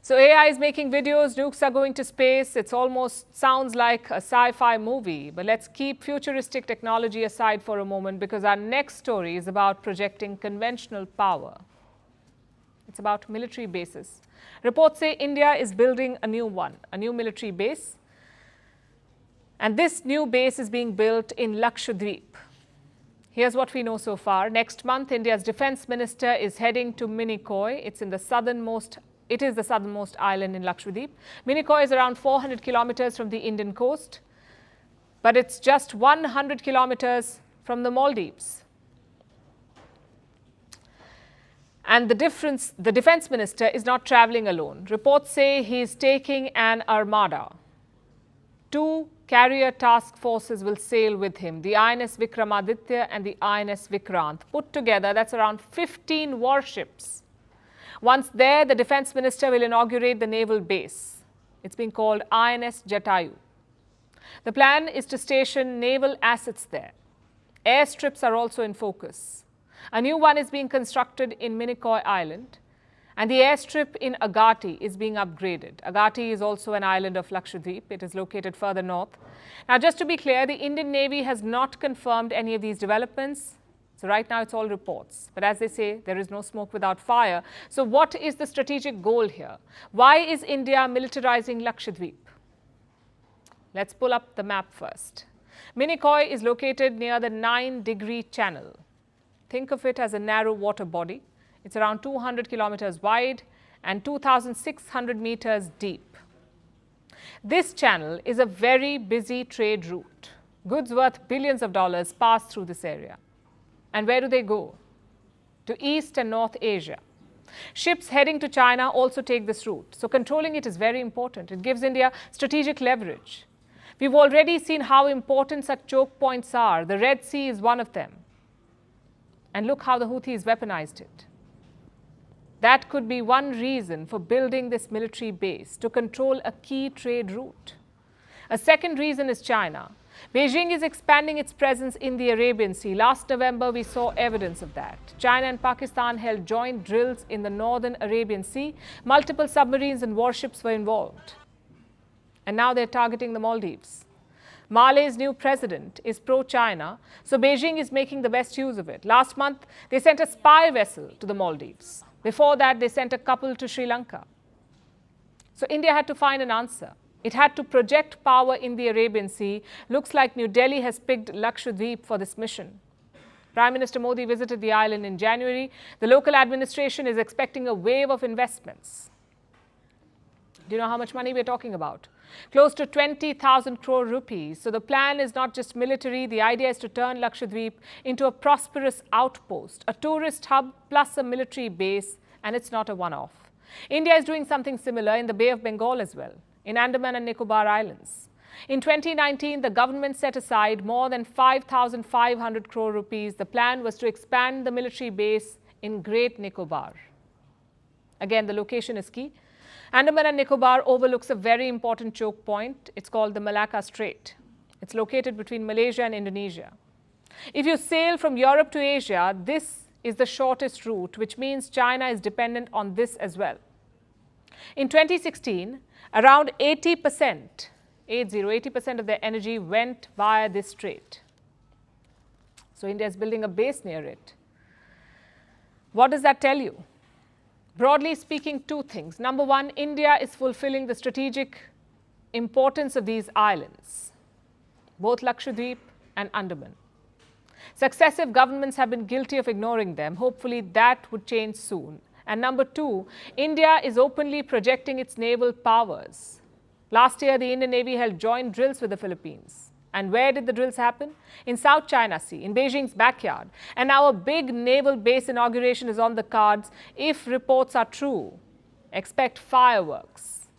So AI is making videos, nukes are going to space. It almost sounds like a sci-fi movie. But let's keep futuristic technology aside for a moment, because our next story is about projecting conventional power. It's about military bases. Reports say India is building a new one, a new military base. And this new base is being built in Lakshadweep. Here's what we know so far. Next month, India's defense minister is heading to Minicoy. It is the southernmost island in Lakshadweep. Minicoy is around 400 kilometers from the Indian coast, but it's just 100 kilometers from the Maldives. And the defense minister is not traveling alone. Reports say he is taking an armada. 2 carrier task forces will sail with him, the INS Vikramaditya and the INS Vikrant. Put together, that's around 15 warships. Once there, the defense minister will inaugurate the naval base. It's being called INS Jatayu. The plan is to station naval assets there. Airstrips are also in focus. A new one is being constructed in Minicoy Island, and the airstrip in Agati is being upgraded. Agati is also an island of Lakshadweep. It is located further north. Now, just to be clear, the Indian Navy has not confirmed any of these developments. So right now, it's all reports. But as they say, there is no smoke without fire. So what is the strategic goal here? Why is India militarizing Lakshadweep? Let's pull up the map first. Minicoy is located near the 9-degree channel. Think of it as a narrow water body. It's around 200 kilometers wide and 2,600 meters deep. This channel is a very busy trade route. Goods worth billions of dollars pass through this area. And where do they go? To East and North Asia. Ships heading to China also take this route. So controlling it is very important. It gives India strategic leverage. We've already seen how important such choke points are. The Red Sea is one of them. And look how the Houthis weaponized it. That could be one reason for building this military base, to control a key trade route. A second reason is China. Beijing is expanding its presence in the Arabian Sea. Last November, we saw evidence of that. China and Pakistan held joint drills in the northern Arabian Sea. Multiple submarines and warships were involved. And now they're targeting the Maldives. Mali's new president is pro-China, so Beijing is making the best use of it. Last month, they sent a spy vessel to the Maldives. Before that, they sent a couple to Sri Lanka. So India had to find an answer. It had to project power in the Arabian Sea. Looks like New Delhi has picked Lakshadweep for this mission. Prime Minister Modi visited the island in January. The local administration is expecting a wave of investments. Do you know how much money we're talking about? Close to 20,000 crore rupees. So the plan is not just military. The idea is to turn Lakshadweep into a prosperous outpost, a tourist hub plus a military base, and it's not a one-off. India is doing something similar in the Bay of Bengal as well, in Andaman and Nicobar Islands. In 2019, the government set aside more than 5,500 crore rupees. The plan was to expand the military base in Great Nicobar. Again, the location is key. Andaman and Nicobar overlooks a very important choke point. It's called the Malacca Strait. It's located between Malaysia and Indonesia. If you sail from Europe to Asia, this is the shortest route, which means China is dependent on this as well. In 2016, around 80% of their energy went via this strait. So India is building a base near it. What does that tell you? Broadly speaking, 2 things. Number one, India is fulfilling the strategic importance of these islands, both Lakshadweep and Andaman. Successive governments have been guilty of ignoring them. Hopefully that would change soon. And number 2, India is openly projecting its naval powers. Last year, the Indian Navy held joint drills with the Philippines. And where did the drills happen? In South China Sea, in Beijing's backyard. And now a big naval base inauguration is on the cards. If reports are true, expect fireworks.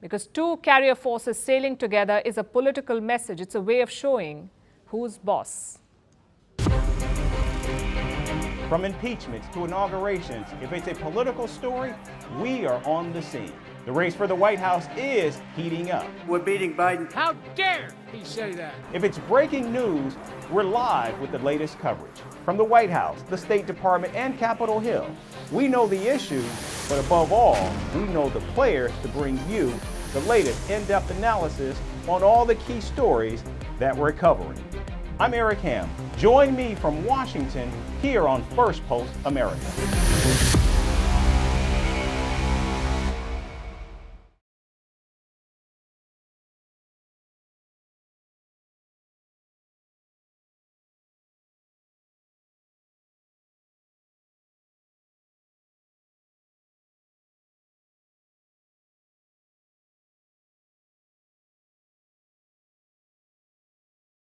Because 2 carrier forces sailing together is a political message. It's a way of showing who's boss. From impeachments to inaugurations, if it's a political story, we are on the scene. The race for the White House is heating up. We're beating Biden. How dare he say that? If it's breaking news, we're live with the latest coverage. From the White House, the State Department, and Capitol Hill, we know the issues, But above all, we know the players to bring you the latest in-depth analysis on all the key stories that we're covering. I'm Eric Ham. Join me from Washington here on First Post America.